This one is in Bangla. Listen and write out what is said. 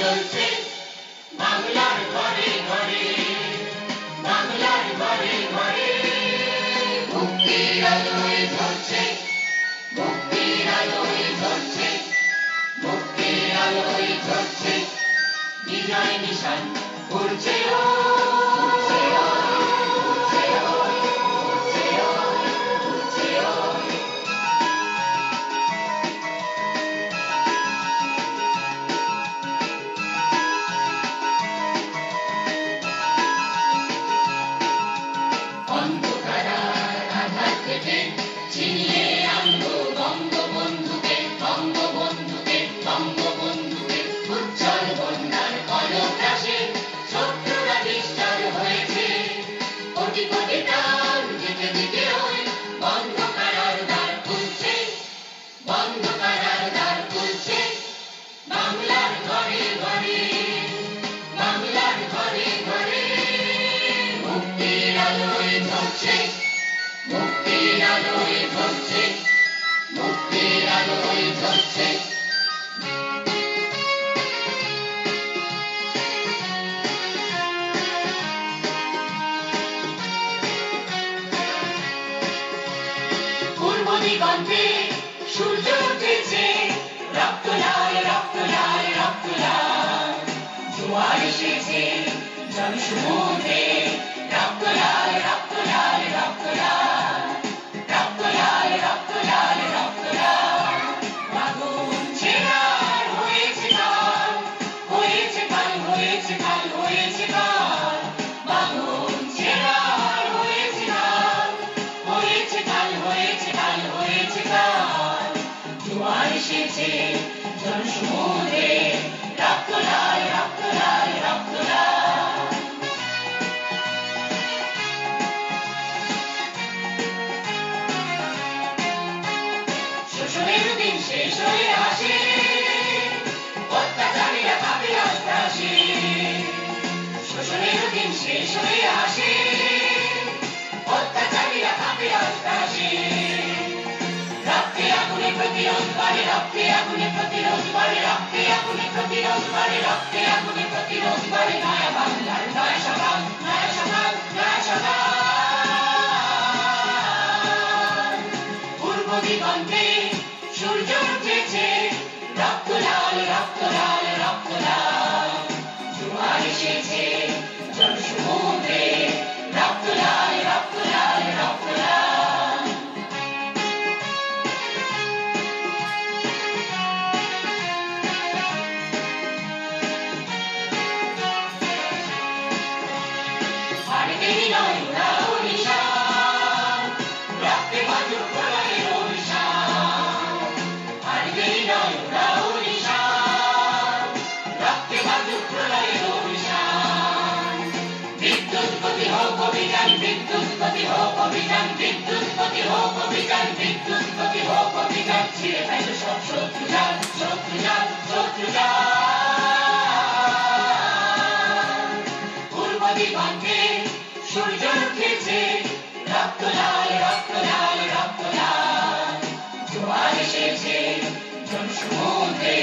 জ্বলছে বাংলার ঘরে ঘরে, বাংলার ঘরে ঘরে মুক্তির আলোয় জ্বলছে, মুক্তির আলোয় জ্বলছে, মুক্তির আলোয় জ্বলছে, বিজয় নিশান উড়ছে ছিনিয়ে আনবো বঙ্গবন্ধুকে, বঙ্গবন্ধুকে, বঙ্গবন্ধুকে, উজ্জ্বল বন্যার কলকাশে শত্রুরা নিশ্চল হয়েছে, কোটি কোটি প্রাণ দিতে দিতে ওই বন্ধ করার দ্বার খুলছে, বন্ধ করার দ্বার খুলছে, বাংলার ঘরে ঘরে, বাংলার ঘরে ঘরে মুক্তির আলোয় জ্বলছে, মুক্তির আলোয় জ্বলছে, মুক্তির আলোয় জ্বলছে। পূর্ব দিগন্তে সূর্য উঠেছে, রক্ত লাল, রক্ত লাল, রক্ত লাল, জোয়ার এসেছে জনসমুদ্রে, রক্ত লাল, রক্ত লাল, রক্ত লাল, রক্ত লাল, রক্ত লাল, রক্ত লাল, আগুন ছেড়ার হয়েছে কাল, হয়েছে কাল, হয়েছে কাল, হয়েছে কাল, আগুন ছেড়ার হয়েছে কাল, হয়েছে কাল, হয়েছে কাল, হয়েছে কাল, জোয়ার এসেছে জনসমুদ্রে, রক্ত লাল, রক্ত লাল, রক্ত লাল। শোষণের দিন শেষ হয়ে আসে, অত্যাচারীরা পাবে আস্তাসে, শোষণের দিন শেষ হয়ে আসে, অত্যাচারীরা পাবে আস্তাসে, রক্তে আগুনে প্রতিরোধ বাড়ে, রক্তে আগুনে প্রতিরোধ বাড়ে, রক্তে আগুনে প্রতিরোধ বাড়ে, রক্তে আগুনে প্রতিরোধ বাড়ে, নয়া বাংলার নয়া সকাল, নয়া সকাল, নয়া সকাল। পূর্ব দিগন্তে সূর্য উঠেছে, রক্ত লাল, রক্ত লাল, রক্ত লাল, জোয়ার এসেছে জনসমুদ্রে, রক্ত লাল, রক্ত লাল, রক্ত লাল। ভারতে নয় উড়াও নিশান, রক্তে বাজুক প্রলয়ের অভিশান, ভারতে নয় উড়াও নিশান, রক্তে বাজুক প্রলয়ের অভিশান, বিদ্যুৎ গতি হোক অভিযান, বিদ্যুৎ গতি হোক অভিযান, বিদ্যুৎ গতি হোক অভিযান, বিদ্যুৎ গতি হোক অভিযান, ছিঁড়ে ফেলো সব শত্রু জাল, শত্রু জাল, শত্রু জাল। পূর্ব দিগন্তে সূর্য উঠেছে, রক্ত লাল, রক্ত লাল, রক্ত লাল, জোয়ার এসেছে জনসমুদ্রে,